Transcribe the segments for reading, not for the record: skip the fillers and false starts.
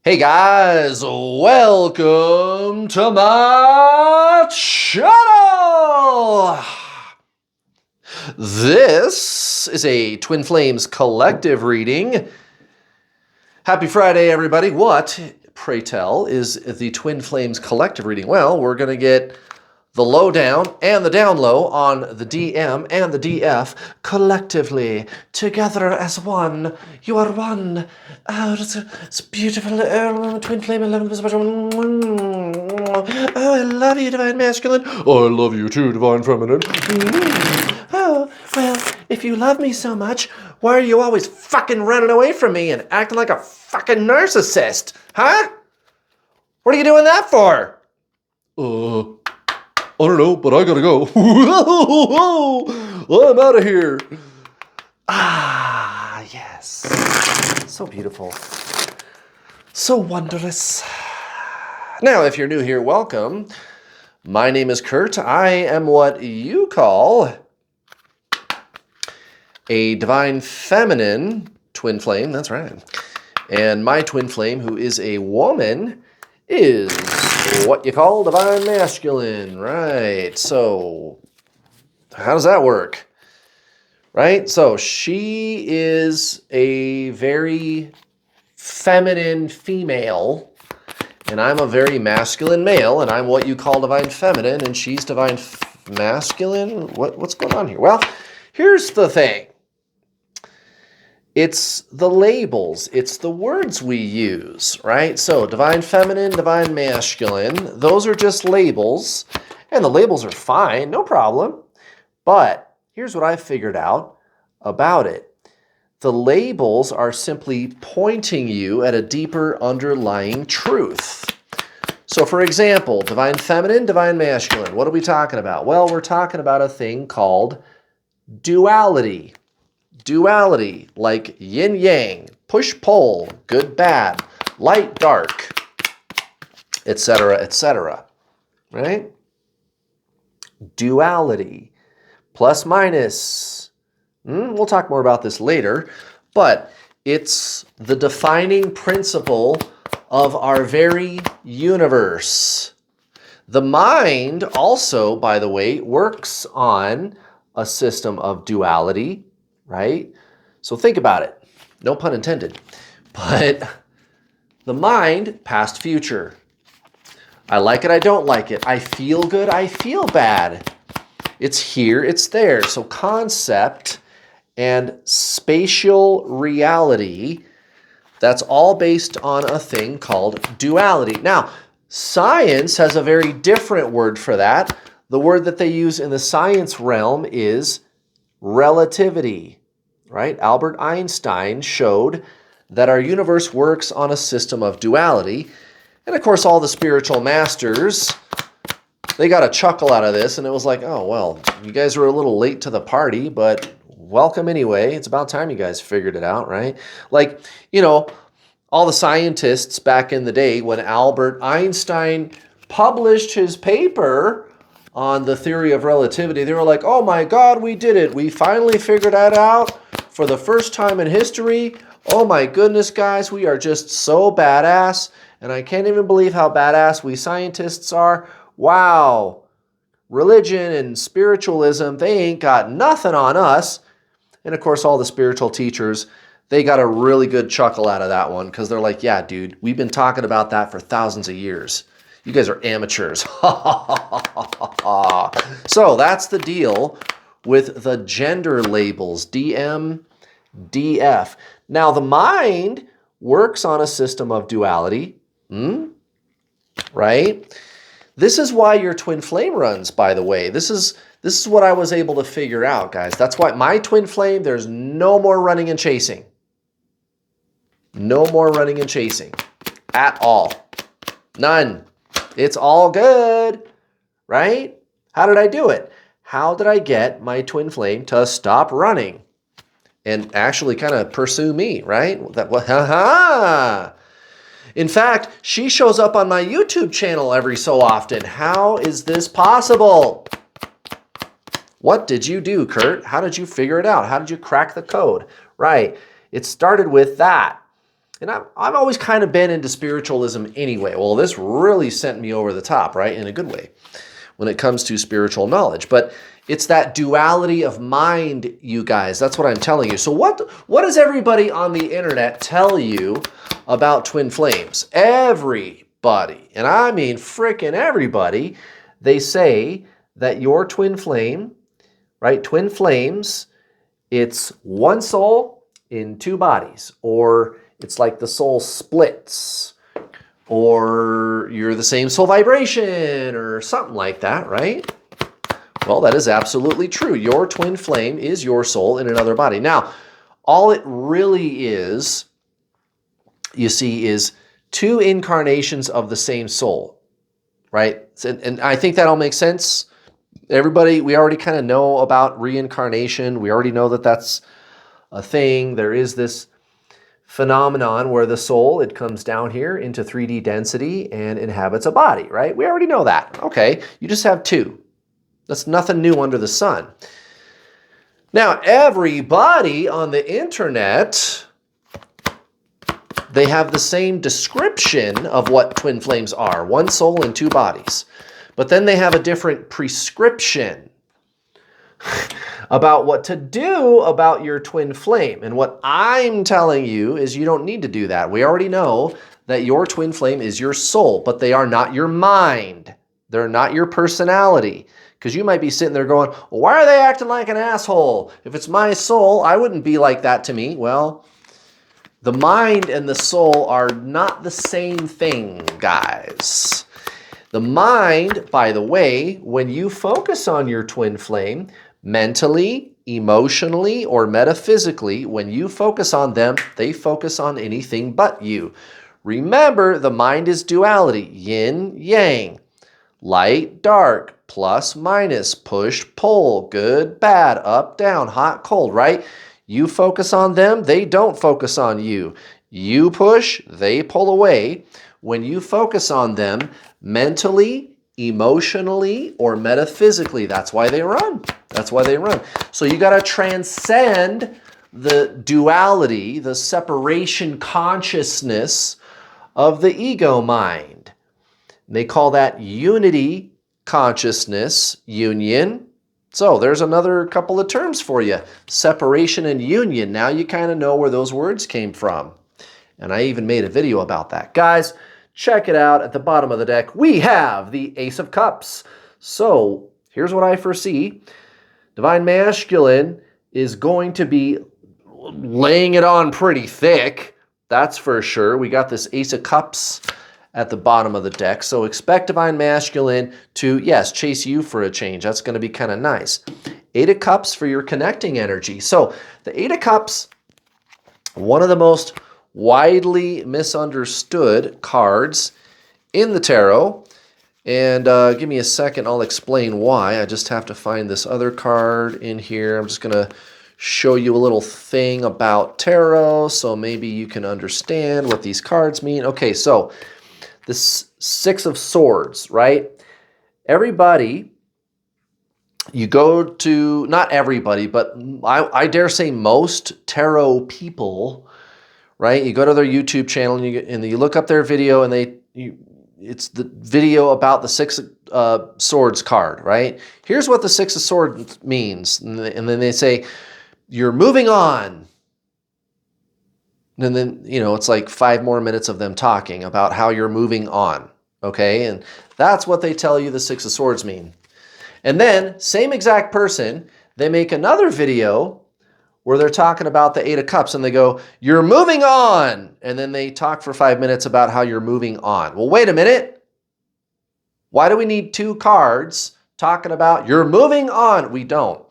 Hey guys, welcome to my channel! This is a Twin Flames collective reading. Happy Friday, everybody. What, pray tell, is the Twin Flames collective reading? Well, we're going to get the lowdown and the down low on the DM and the DF collectively, together as one. You are one. Oh, it's beautiful. Twin Flame 11. Oh, I love you, Divine Masculine. Oh, I love you too, Divine Feminine. Oh, well, if you love me so much, why are you always fucking running away from me and acting like a fucking narcissist? Huh? What are you doing that for? I don't know, but I gotta go. I'm out of here. Ah, yes. So beautiful. So wondrous. Now, if you're new here, welcome. My name is Kurt. I am what you call a Divine Feminine Twin Flame. That's right. And my Twin Flame, who is a woman, is what you call Divine Masculine, right? So how does that work, right? So she is a very feminine female, and I'm a very masculine male, and I'm what you call Divine Feminine, and she's Divine Masculine. What's going on here? Well, here's the thing. It's the labels, it's the words we use, right? So Divine Feminine, Divine Masculine, those are just labels, and the labels are fine, no problem. But here's what I figured out about it. The labels are simply pointing you at a deeper underlying truth. So for example, Divine Feminine, Divine Masculine, what are we talking about? Well, we're talking about a thing called duality. Duality, like yin-yang, push-pull, good-bad, light-dark, etc., right? Duality, plus-minus. We'll talk more about this later, but it's the defining principle of our very universe. The mind also, by the way, works on a system of duality, right? So think about it. No pun intended. But the mind, past, future. I like it, I don't like it. I feel good, I feel bad. It's here, it's there. So concept and spatial reality, that's all based on a thing called duality. Now, science has a very different word for that. The word that they use in the science realm is relativity, right? Albert Einstein showed that our universe works on a system of duality. And of course, all the spiritual masters, they got a chuckle out of this, and it was like, oh, well, you guys were a little late to the party, but welcome anyway. It's about time you guys figured it out, right? Like, you know, all the scientists back in the day when Albert Einstein published his paper on the theory of relativity, they were like, oh my God, we did it. We finally figured that out for the first time in history. Oh my goodness, guys, we are just so badass. And I can't even believe how badass we scientists are. Wow. Religion and spiritualism, they ain't got nothing on us. And of course, all the spiritual teachers, they got a really good chuckle out of that one because they're like, yeah, dude, we've been talking about that for thousands of years. You guys are amateurs. So that's the deal with the gender labels, DM, DF. Now the mind works on a system of duality, right? This is why your twin flame runs, by the way. This is what I was able to figure out, guys. That's why my twin flame, there's no more running and chasing. No more running and chasing at all. None. It's all good, right? How did I do it? How did I get my twin flame to stop running and actually kind of pursue me, right? In fact, she shows up on my YouTube channel every so often. How is this possible? What did you do, Kurt? How did you figure it out? How did you crack the code? Right. It started with that. And I've always kind of been into spiritualism anyway. Well, this really sent me over the top, right? In a good way when it comes to spiritual knowledge. But it's that duality of mind, you guys. That's what I'm telling you. So what does everybody on the internet tell you about twin flames? Everybody, and I mean freaking everybody, they say that your twin flame, right? Twin flames, it's one soul in two bodies, or it's like the soul splits, or you're the same soul vibration, or something like that, right? Well, that is absolutely true. Your twin flame is your soul in another body. Now, all it really is, you see, is two incarnations of the same soul, right? And I think that all makes sense. Everybody, we already kind of know about reincarnation. We already know that that's a thing. There is this phenomenon where the soul, it comes down here into 3D density and inhabits a body, right? We already know that. Okay, you just have two. That's nothing new under the sun. Now, everybody on the internet, they have the same description of what twin flames are, one soul in two bodies. But then they have a different prescription about what to do about your twin flame. And what I'm telling you is you don't need to do that. We already know that your twin flame is your soul, but they are not your mind. They're not your personality. Because you might be sitting there going, well, why are they acting like an asshole? If it's my soul, I wouldn't be like that to me. Well, the mind and the soul are not the same thing, guys. The mind, by the way, when you focus on your twin flame, mentally, emotionally, or metaphysically, when you focus on them, they focus on anything but you. Remember, the mind is duality, yin, yang, light, dark, plus, minus, push, pull, good, bad, up, down, hot, cold, right? You focus on them, they don't focus on you. You push, they pull away. When you focus on them mentally, emotionally, or metaphysically, that's why they run. That's why they run. So you got to transcend the duality, the separation consciousness of the ego mind. They call that unity consciousness, union. So there's another couple of terms for you. Separation and union. Now you kind of know where those words came from. And I even made a video about that. Guys, check it out. At the bottom of the deck, we have the Ace of Cups. So here's what I foresee. Divine Masculine is going to be laying it on pretty thick. That's for sure. We got this Ace of Cups at the bottom of the deck. So expect Divine Masculine to, yes, chase you for a change. That's going to be kind of nice. Eight of Cups for your connecting energy. So the Eight of Cups, one of the most widely misunderstood cards in the tarot. And give me a second, I'll explain why. I just have to find this other card in here. I'm just going to show you a little thing about tarot so maybe you can understand what these cards mean. Okay, so this Six of Swords, right? Everybody, you go to, not everybody, but I dare say most tarot people, right? You go to their YouTube channel and you look up their video and it's the video about the Six of Swords card, right? Here's what the Six of Swords means. And then they say, you're moving on. And then, you know, it's like 5 more minutes of them talking about how you're moving on, okay? And that's what they tell you the Six of Swords mean. And then, same exact person, they make another video where they're talking about the Eight of Cups and they go, you're moving on. And then they talk for 5 minutes about how you're moving on. Well, wait a minute. Why do we need 2 cards talking about you're moving on? We don't.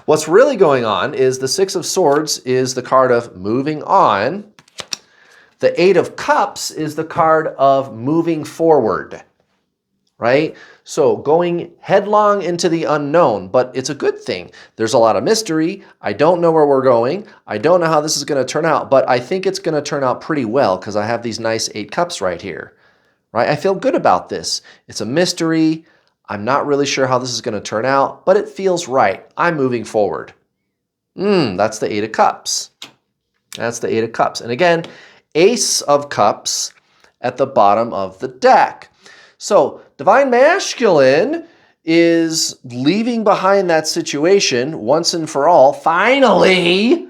What's really going on is the Six of Swords is the card of moving on. The Eight of Cups is the card of moving forward, right? So going headlong into the unknown, but it's a good thing. There's a lot of mystery. I don't know where we're going. I don't know how this is going to turn out, but I think it's going to turn out pretty well because I have these nice 8 cups right here, right? I feel good about this. It's a mystery. I'm not really sure how this is going to turn out, but it feels right. I'm moving forward. That's the Eight of Cups. That's the Eight of Cups. And again, Ace of Cups at the bottom of the deck. So Divine Masculine is leaving behind that situation once and for all. Finally,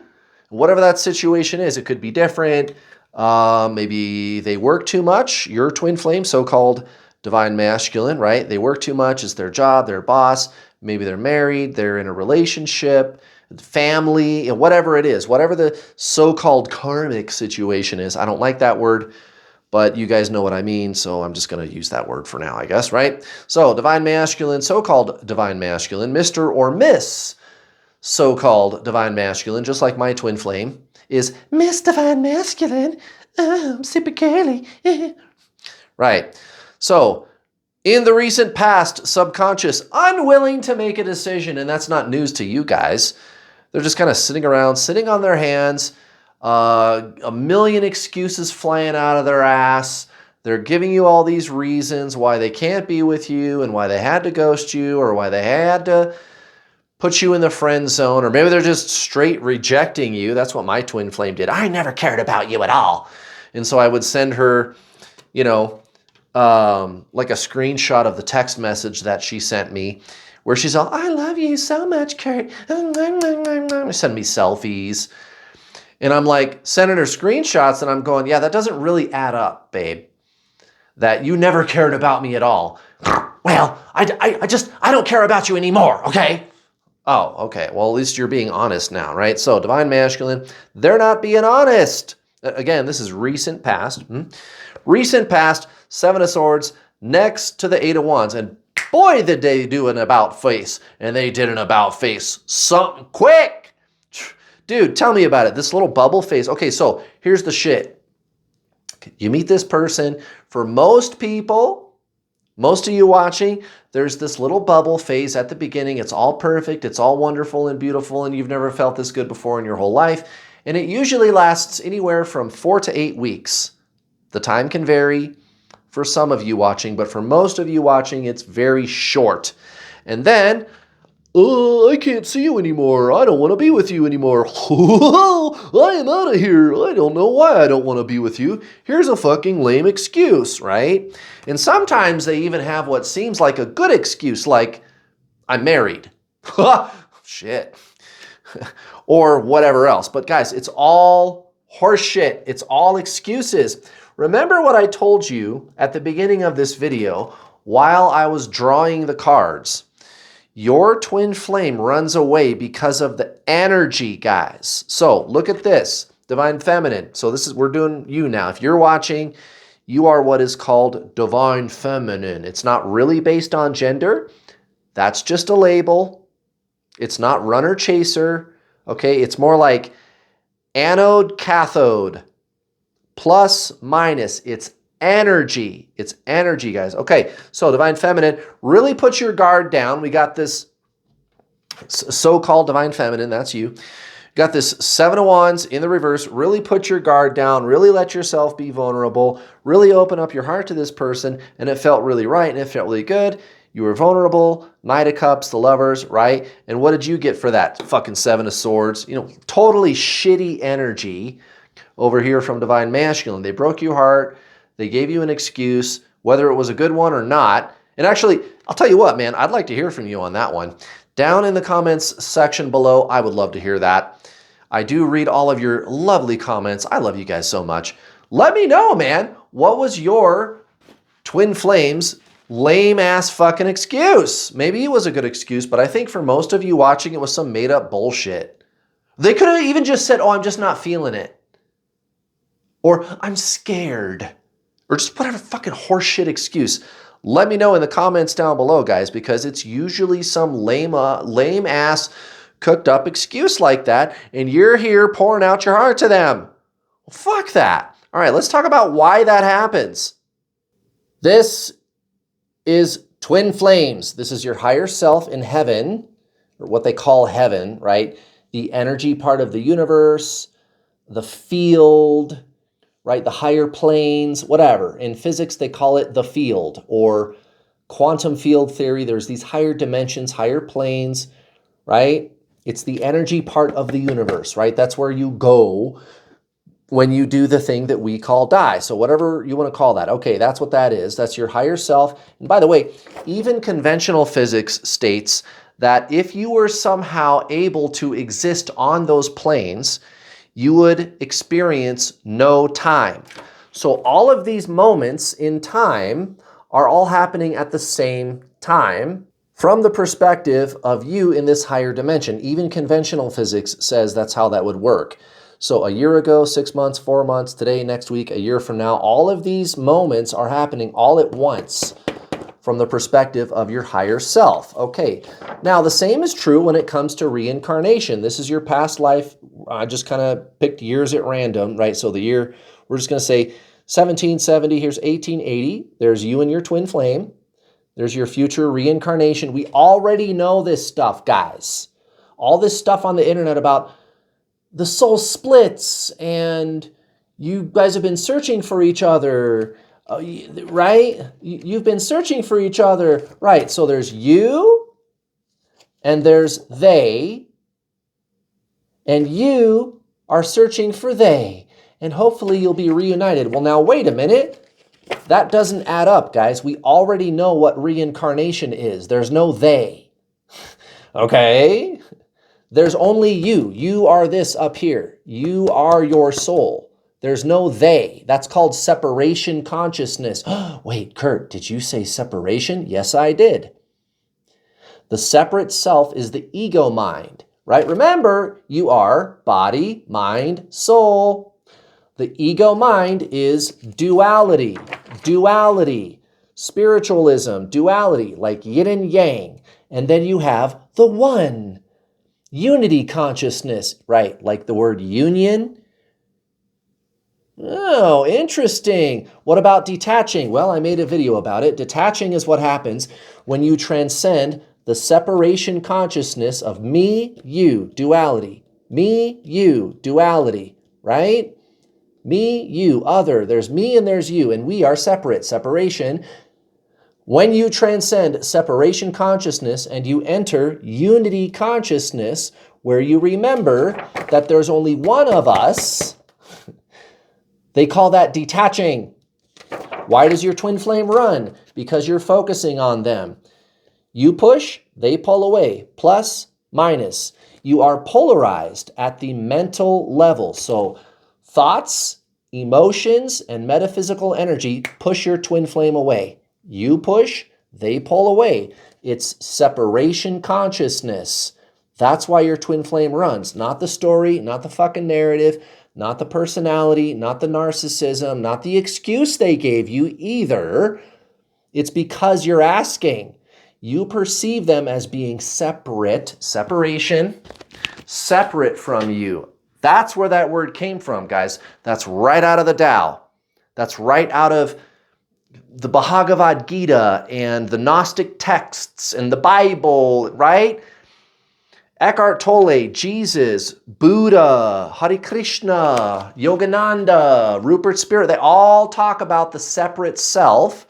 whatever that situation is, it could be different. Maybe they work too much. Your twin flame, so-called Divine Masculine, right? They work too much. It's their job, their boss. Maybe they're married. They're in a relationship, family, whatever it is, whatever the so-called karmic situation is. I don't like that word, but you guys know what I mean, so I'm just going to use that word for now, I guess, right? So Divine Masculine, so-called Divine Masculine, Mr. or Miss so-called Divine Masculine, just like my twin flame, is Miss Divine Masculine. Oh, I'm super girly. Right. So in the recent past, subconscious, unwilling to make a decision, and that's not news to you guys. They're just kind of sitting around, sitting on their hands, a million excuses flying out of their ass. They're giving you all these reasons why they can't be with you and why they had to ghost you or why they had to put you in the friend zone, or maybe they're just straight rejecting you. That's what my twin flame did. I never cared about you at all. And so I would send her, you know, like a screenshot of the text message that she sent me where she's all, I love you so much, Kurt. Send me selfies. And I'm like sending her screenshots and I'm going, yeah, that doesn't really add up, babe. That you never cared about me at all. Well, I don't care about you anymore, okay? Oh, okay. Well, at least you're being honest now, right? So Divine Masculine, they're not being honest. Again, this is recent past. Recent past, Seven of Swords next to the Eight of Wands. And boy, did they do an about face. And they did an about face something quick. Dude, tell me about it. This little bubble face. Okay, so here's the shit. You meet this person. For most people, most of you watching, there's this little bubble phase at the beginning. It's all perfect. It's all wonderful and beautiful, and you've never felt this good before in your whole life. And it usually lasts anywhere from 4 to 8 weeks. The time can vary for some of you watching, but for most of you watching, it's very short. And then, I can't see you anymore. I don't want to be with you anymore. I am out of here. I don't know why I don't want to be with you. Here's a fucking lame excuse, right? And sometimes they even have what seems like a good excuse, like, I'm married. Shit. Or whatever else. But guys, it's all horseshit. It's all excuses. Remember what I told you at the beginning of this video while I was drawing the cards. Your twin flame runs away because of the energy, guys. So look at this, Divine Feminine. So this is, we're doing you now. If you're watching, you are what is called Divine Feminine. It's not really based on gender. That's just a label. It's not runner chaser. Okay, it's more like anode cathode, plus minus. It's energy. It's energy, guys. Okay, so Divine Feminine, really put your guard down. We got this so-called Divine Feminine, that's you. Got this Seven of Wands in the reverse. Really put your guard down. Really let yourself be vulnerable. Really open up your heart to this person, and it felt really right, and it felt really good. You were vulnerable. Knight of Cups, the Lovers, right? And what did you get for that? Fucking Seven of Swords. You know, totally shitty energy over here from Divine Masculine. They broke your heart. They gave you an excuse, whether it was a good one or not. And actually, I'll tell you what, man, I'd like to hear from you on that one. Down in the comments section below, I would love to hear that. I do read all of your lovely comments. I love you guys so much. Let me know, man. What was your twin flames lame ass fucking excuse? Maybe it was a good excuse, but I think for most of you watching, it was some made up bullshit. They could have even just said, oh, I'm just not feeling it. Or I'm scared. Or just whatever fucking horseshit excuse. Let me know in the comments down below, guys, because it's usually some lame ass cooked up excuse like that, and you're here pouring out your heart to them. Well, fuck that. All right, let's talk about why that happens. This is twin flames. This is your higher self in heaven, or what they call heaven, right? The energy part of the universe, the field, right? The higher planes, whatever. In physics, they call it the field, or quantum field theory. There's these higher dimensions, higher planes, right? It's the energy part of the universe, right? That's where you go when you do the thing that we call die. So whatever you want to call that. Okay, that's what that is. That's your higher self. And by the way, even conventional physics states that if you were somehow able to exist on those planes, you would experience no time. So all of these moments in time are all happening at the same time from the perspective of you in this higher dimension. Even conventional physics says that's how that would work. So a year ago, 6 months, 4 months, today, next week, a year from now, all of these moments are happening all at once from the perspective of your higher self. Okay, now the same is true when it comes to reincarnation. This is your past life. I just kind of picked years at random, right? So the year, we're just going to say 1770, here's 1880. There's you and your twin flame. There's your future reincarnation. We already know this stuff, guys. All this stuff on the internet about the soul splits and you guys have been searching for each other, right? You've been searching for each other, right? So there's you and there's they, and you are searching for they, and hopefully you'll be reunited. Well, now wait a minute. That doesn't add up, guys. We already know what reincarnation is. There's no they. Okay? There's only you. You are this up here. You are your soul. There's no they. That's called separation consciousness. Wait, Kurt, did you say separation? Yes, I did. The separate self is the ego mind, right? Remember, you are body, mind, soul. The ego mind is duality, spiritualism, duality, like yin and yang. And then you have the one. Unity consciousness, right? Like the word union. Oh, interesting. What about detaching? Well, I made a video about it. Detaching is what happens when you transcend the separation consciousness of me, you, duality. Me, you, duality, right? Me, you, other. There's me and there's you, and we are separate. Separation. When you transcend separation consciousness and you enter unity consciousness, where you remember that there's only one of us, they call that detaching. Why does your twin flame run? Because you're focusing on them. You push, they pull away. Plus, minus. You are polarized at the mental level. So thoughts, emotions, and metaphysical energy push your twin flame away. You push, they pull away. It's separation consciousness. That's why your twin flame runs. Not the story, not the fucking narrative, not the personality, not the narcissism, not the excuse they gave you either. It's because you're asking. You perceive them as being separate, separation, separate from you. That's where that word came from, guys. That's right out of the Tao. That's right out of the Bhagavad Gita and the Gnostic texts and the Bible, right? Eckhart Tolle, Jesus, Buddha, Hare Krishna, Yogananda, Rupert Spirit, they all talk about the separate self.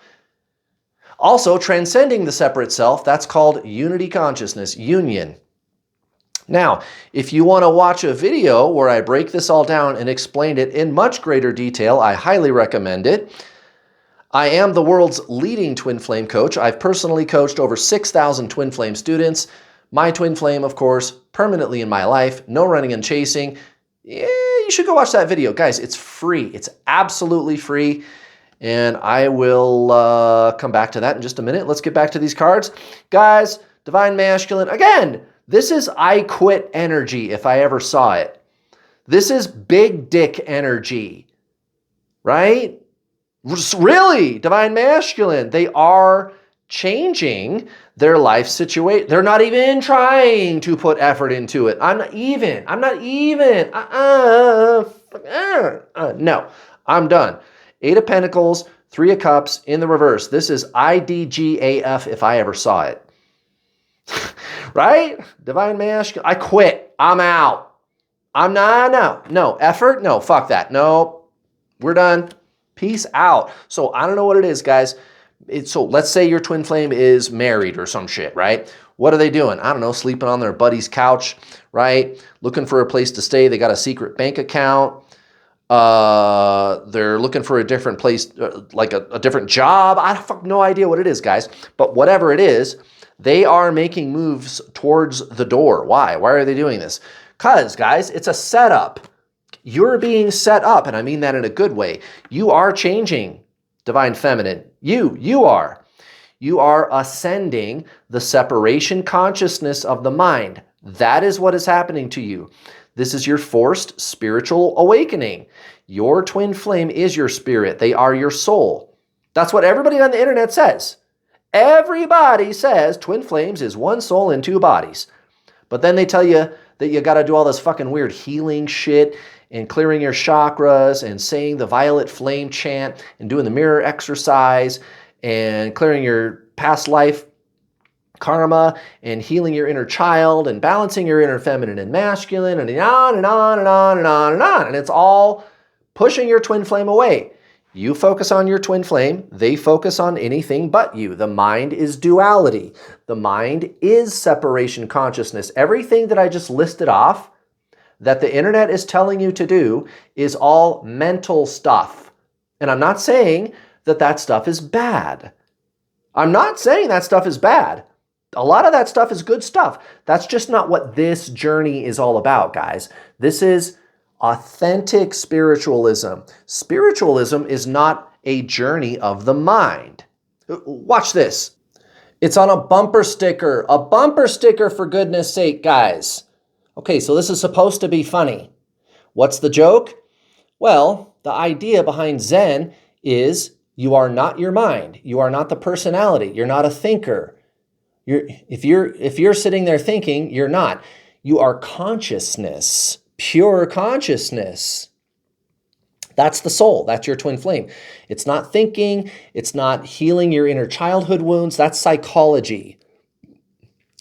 Also, transcending the separate self, that's called unity consciousness, union. Now, if you want to watch a video where I break this all down and explain it in much greater detail, I highly recommend it. I am the world's leading twin flame coach. I've personally coached over 6,000 twin flame students. My twin flame, of course, permanently in my life, no running and chasing. Yeah, you should go watch that video. Guys, it's free. It's absolutely free. And I will come back to that in just a minute. Let's get back to these cards. Guys, Divine Masculine. Again, this is I quit energy if I ever saw it. This is big dick energy, right? Really, Divine Masculine. They are changing their life situation. They're not even trying to put effort into it. I'm not even. No, I'm done. 8 of Pentacles, 3 of Cups in the reverse. This is IDGAF if I ever saw it. Right? Divine Masculine. I quit. I'm out. No. Effort? No, fuck that. No, we're done. Peace out. So I don't know what it is, guys. So let's say your twin flame is married or some shit, right? What are they doing? I don't know, sleeping on their buddy's couch, right? Looking for a place to stay. They got a secret bank account. They're looking for a different place, like a different job. I have no idea what it is, guys. But whatever it is, they are making moves towards the door. Why? Why are they doing this? Because, guys, it's a setup. You're being set up, and I mean that in a good way. You are changing, Divine Feminine. You are. You are ascending the separation consciousness of the mind. That is what is happening to you. This is your forced spiritual awakening. Your twin flame is your spirit. They are your soul. That's what everybody on the internet says. Everybody says twin flames is one soul in two bodies. But then they tell you that you got to do all this fucking weird healing shit and clearing your chakras and saying the violet flame chant and doing the mirror exercise and clearing your past life karma and healing your inner child and balancing your inner feminine and masculine and on and on and on and on and on. And it's all pushing your twin flame away. You focus on your twin flame. They focus on anything but you. The mind is duality. The mind is separation consciousness. Everything that I just listed off that the internet is telling you to do is all mental stuff. And I'm not saying that that stuff is bad. I'm not saying that stuff is bad. A lot of that stuff is good stuff. That's just not what this journey is all about, guys. This is authentic spiritualism. Spiritualism is not a journey of the mind. Watch this. It's on a bumper sticker. A bumper sticker, for goodness sake, guys. Okay, so this is supposed to be funny. What's the joke? Well, the idea behind Zen is you are not your mind. You are not the personality. You're not a thinker. If you're sitting there thinking, you're not. You are consciousness, pure consciousness. That's the soul. That's your twin flame. It's not thinking. It's not healing your inner childhood wounds. That's psychology,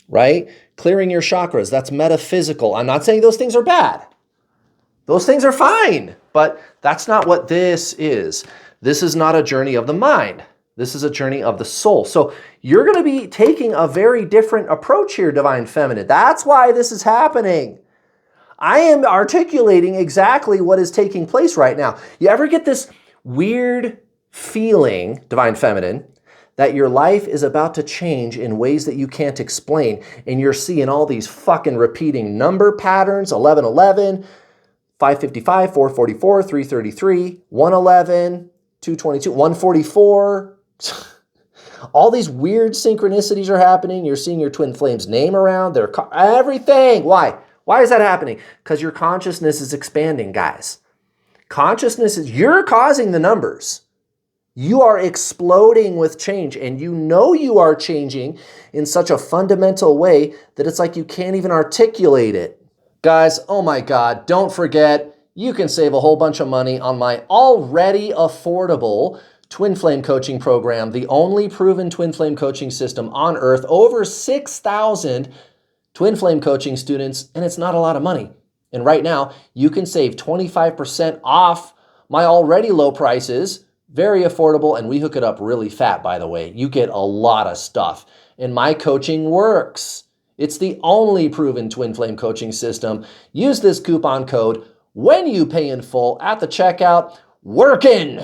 right? Clearing your chakras. That's metaphysical. I'm not saying those things are bad. Those things are fine, but that's not what this is. This is not a journey of the mind. This is a journey of the soul. So you're going to be taking a very different approach here, Divine Feminine. That's why this is happening. I am articulating exactly what is taking place right now. You ever get this weird feeling, Divine Feminine, that your life is about to change in ways that you can't explain, and you're seeing all these fucking repeating number patterns, 1111, 555, 444, 333, 111, 222, 144. All these weird synchronicities are happening. You're seeing your twin flame's name around, everything. Why? Why is that happening? Because your consciousness is expanding, guys. Consciousness is, you're causing the numbers. You are exploding with change, and you know you are changing in such a fundamental way that it's like you can't even articulate it. Guys, oh my God, don't forget, you can save a whole bunch of money on my already affordable Twin Flame Coaching Program, the only proven Twin Flame coaching system on earth. Over 6,000 Twin Flame coaching students, and it's not a lot of money. And right now, you can save 25% off my already low prices. Very affordable, and we hook it up really fat, by the way. You get a lot of stuff, and my coaching works. It's the only proven Twin Flame coaching system. Use this coupon code when you pay in full at the checkout. Working!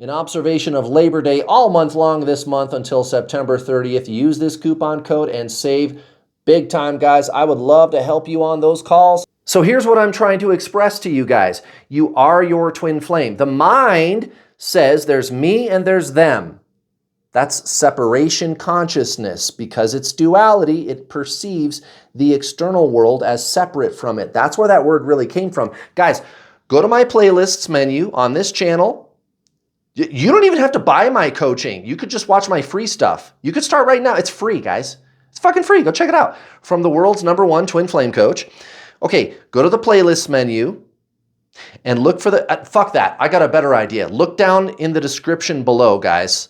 In observation of Labor Day all month long this month until September 30th. Use this coupon code and save big time, guys. I would love to help you on those calls. So here's what I'm trying to express to you guys. You are your twin flame. The mind says there's me and there's them. That's separation consciousness. Because it's duality, it perceives the external world as separate from it. That's where that word really came from. Guys, go to my playlists menu on this channel. You don't even have to buy my coaching. You could just watch my free stuff. You could start right now. It's free, guys. It's fucking free. Go check it out. From the world's #1 twin flame coach. Okay, go to the playlists menu and look for the, fuck that. I got a better idea. Look down in the description below, guys.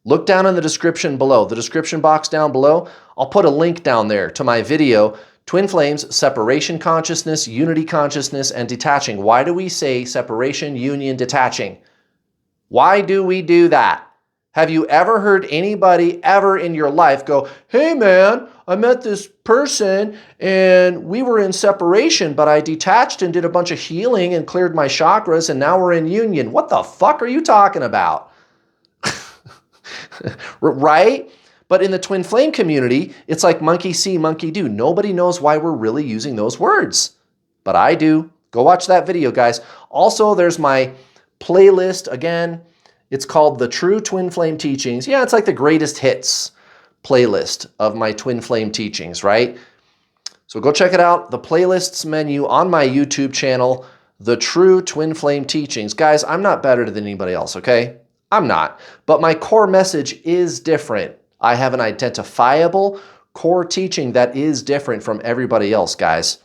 Look down in the description below. The description box down below, I'll put a link down there to my video, Twin Flames, Separation Consciousness, Unity Consciousness, and Detaching. Why do we say separation, union, detaching? Why do we do that? Have you ever heard anybody ever in your life go, hey man, I met this person and we were in separation, but I detached and did a bunch of healing and cleared my chakras and now we're in union. What the fuck are you talking about? Right? But in the twin flame community, it's like monkey see, monkey do. Nobody knows why we're really using those words, but I do. Go watch that video, guys. Also, there's my playlist. Again, it's called The True Twin Flame Teachings. Yeah, it's like the greatest hits playlist of my twin flame teachings, right? So go check it out. The playlists menu on my YouTube channel, The True Twin Flame Teachings. Guys, I'm not better than anybody else, okay? I'm not. But my core message is different. I have an identifiable core teaching that is different from everybody else, guys.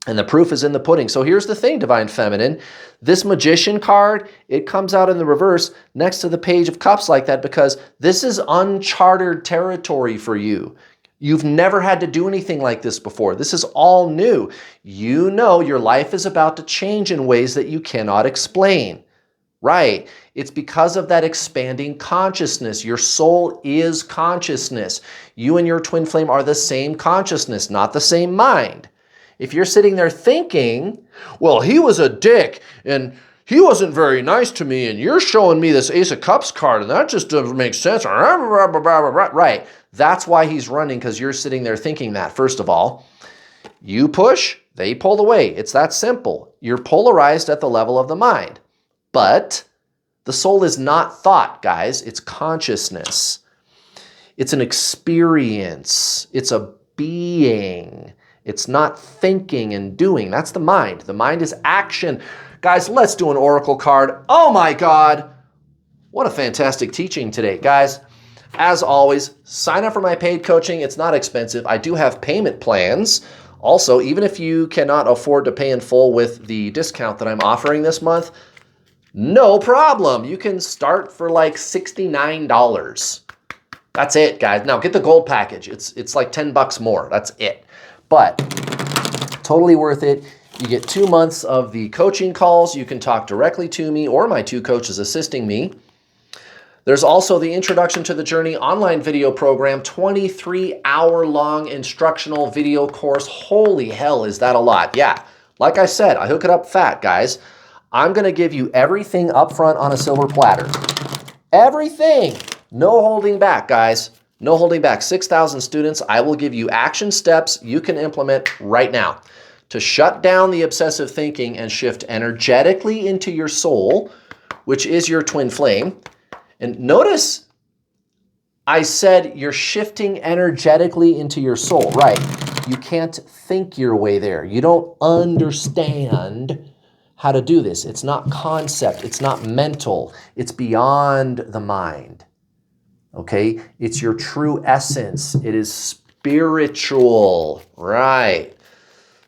And the proof is in the pudding. So here's the thing, Divine Feminine. This Magician card, it comes out in the reverse next to the Page of Cups like that because this is uncharted territory for you. You've never had to do anything like this before. This is all new. You know your life is about to change in ways that you cannot explain. Right. It's because of that expanding consciousness. Your soul is consciousness. You and your twin flame are the same consciousness, not the same mind. If you're sitting there thinking, well, he was a dick and he wasn't very nice to me and you're showing me this Ace of Cups card and that just doesn't make sense. Right. That's why he's running, because you're sitting there thinking that, first of all. You push, they pull away. It's that simple. You're polarized at the level of the mind. But the soul is not thought, guys. It's consciousness. It's an experience. It's a being. It's not thinking and doing. That's the mind. The mind is action. Guys, let's do an oracle card. Oh my God. What a fantastic teaching today. Guys, as always, sign up for my paid coaching. It's not expensive. I do have payment plans. Also, even if you cannot afford to pay in full with the discount that I'm offering this month, no problem. You can start for like $69. That's it, guys. Now get the gold package. It's like $10 more. That's it. But totally worth it. You get 2 months of the coaching calls. You can talk directly to me or my 2 coaches assisting me. There's also the Introduction to the Journey online video program, 23-hour-long instructional video course. Holy hell, is that a lot? Yeah, like I said, I hook it up fat, guys. I'm going to give you everything up front on a silver platter. Everything. No holding back, guys. No holding back. 6,000 students. I will give you action steps you can implement right now to shut down the obsessive thinking and shift energetically into your soul, which is your twin flame. And notice I said you're shifting energetically into your soul, right? You can't think your way there. You don't understand how to do this. It's not concept. It's not mental. It's beyond the mind. Okay? It's your true essence. It is spiritual. Right.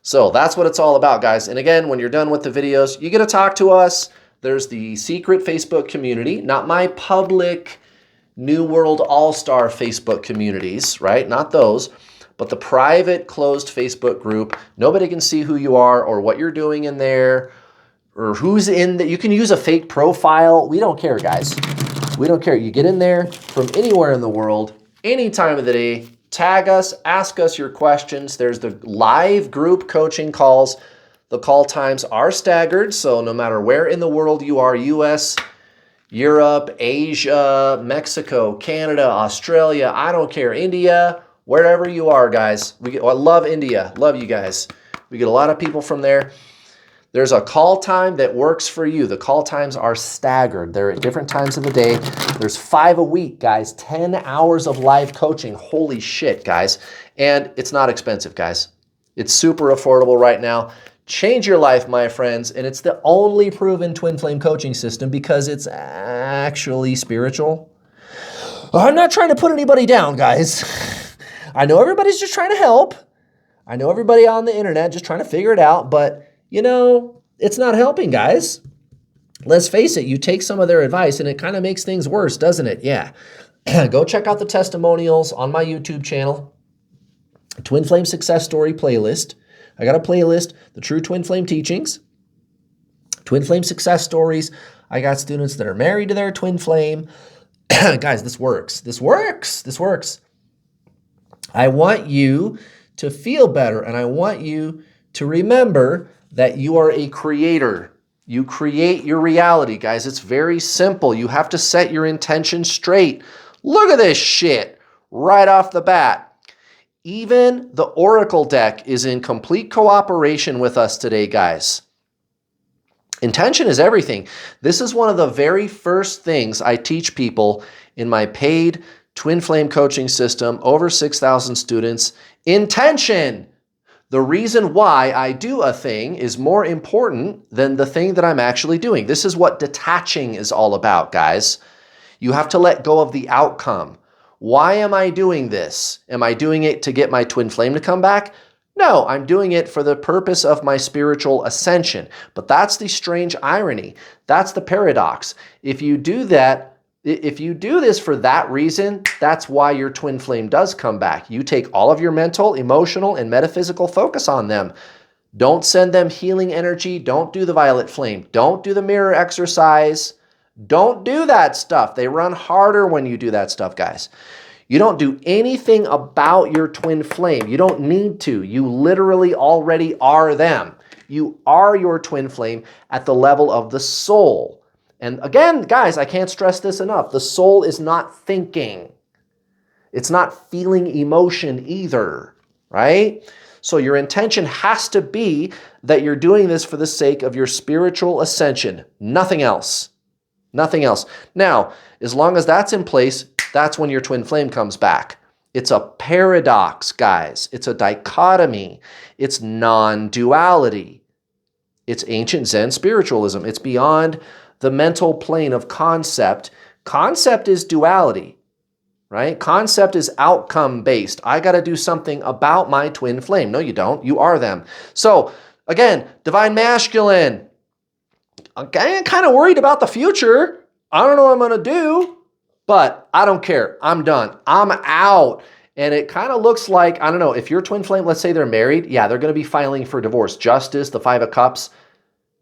So that's what it's all about, guys. And again, when you're done with the videos, you get to talk to us. There's the secret Facebook community, not my public New World All-Star Facebook communities, right? Not those, but the private closed Facebook group. Nobody can see who you are or what you're doing in there or who's in there. You can use a fake profile. We don't care, guys. We don't care. You get in there from anywhere in the world, any time of the day. Tag us, ask us your questions. There's the live group coaching calls. The call times are staggered, so no matter where in the world you are, US, Europe, Asia, Mexico, Canada, Australia, I don't care, India, wherever you are, guys. I love India. Love you guys. We get a lot of people from there. There's a call time that works for you. The call times are staggered. They're at different times of the day. There's 5 a week, guys. 10 hours of live coaching. Holy shit, guys. And it's not expensive, guys. It's super affordable right now. Change your life, my friends. And it's the only proven twin flame coaching system because it's actually spiritual. I'm not trying to put anybody down, guys. I know everybody's just trying to help. I know everybody on the internet just trying to figure it out, but you know, it's not helping, guys. Let's face it, you take some of their advice and it kind of makes things worse, doesn't it? Yeah. Go check out the testimonials on my YouTube channel, Twin Flame Success Story playlist. I got a playlist, the True Twin Flame Teachings, Twin Flame Success Stories. I got students that are married to their twin flame. Guys, this works. This works. This works. I want you to feel better, and I want you to remember that you are a creator. You create your reality, guys. It's very simple. You have to set your intention straight. Look at this shit right off the bat. Even the Oracle deck is in complete cooperation with us today, guys. Intention is everything. This is one of the very first things I teach people in my paid Twin Flame coaching system, over 6,000 students. Intention. The reason why I do a thing is more important than the thing that I'm actually doing. This is what detaching is all about, guys. You have to let go of the outcome. Why am I doing this? Am I doing it to get my twin flame to come back? No, I'm doing it for the purpose of my spiritual ascension. But that's the strange irony. That's the paradox. If you do this for that reason, that's why your twin flame does come back. You take all of your mental, emotional, and metaphysical focus on them. Don't send them healing energy. Don't do the violet flame. Don't do the mirror exercise. Don't do that stuff. They run harder when you do that stuff, guys. You don't do anything about your twin flame. You don't need to. You literally already are them. You are your twin flame at the level of the soul. And again, guys, I can't stress this enough. The soul is not thinking. It's not feeling emotion either, right? So your intention has to be that you're doing this for the sake of your spiritual ascension. Nothing else. Nothing else. Now, as long as that's in place, that's when your twin flame comes back. It's a paradox, guys. It's a dichotomy. It's non-duality. It's ancient Zen spiritualism. It's beyond the mental plane of concept. Concept is duality, right? Concept is outcome-based. I got to do something about my twin flame. No, you don't. You are them. So, again, divine masculine. I'm kind of worried about the future. I don't know what I'm going to do, but I don't care. I'm done. I'm out. And it kind of looks like, I don't know, if your twin flame, let's say they're married, yeah, they're going to be filing for divorce. Justice, the Five of Cups.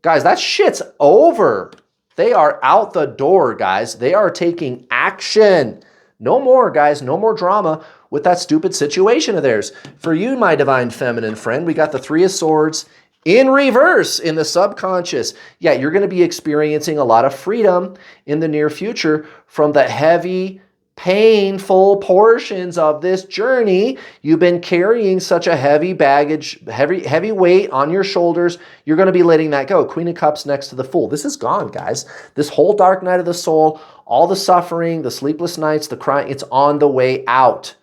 Guys, that shit's over. They are out the door, guys. They are taking action. No more, guys. No more drama with that stupid situation of theirs. For you, my divine feminine friend, we got the Three of Swords in reverse in the subconscious. Yeah, you're going to be experiencing a lot of freedom in the near future from the heavy, painful portions of this journey. You've been carrying such a heavy baggage, heavy weight on your shoulders. You're going to be letting that go. Queen of Cups next to the Fool. This is gone, guys. This whole dark night of the soul, all the suffering, the sleepless nights, the crying, it's on the way out.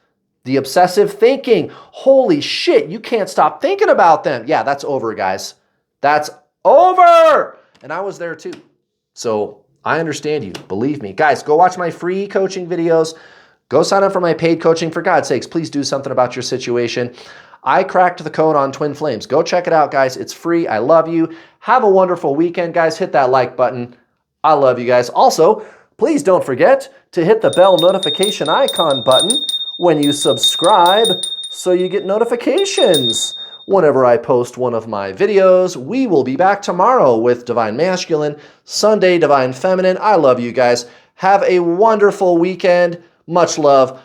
The obsessive thinking. Holy shit, you can't stop thinking about them. Yeah, that's over, guys. That's over. And I was there too. So I understand you. Believe me. Guys, go watch my free coaching videos. Go sign up for my paid coaching. For God's sakes, please do something about your situation. I cracked the code on Twin Flames. Go check it out, guys. It's free. I love you. Have a wonderful weekend, guys. Hit that like button. I love you guys. Also, please don't forget to hit the bell notification icon button when you subscribe so you get notifications whenever I post one of my videos. We will be back tomorrow with Divine Masculine, Sunday Divine Feminine. I love you guys. Have a wonderful weekend. Much love.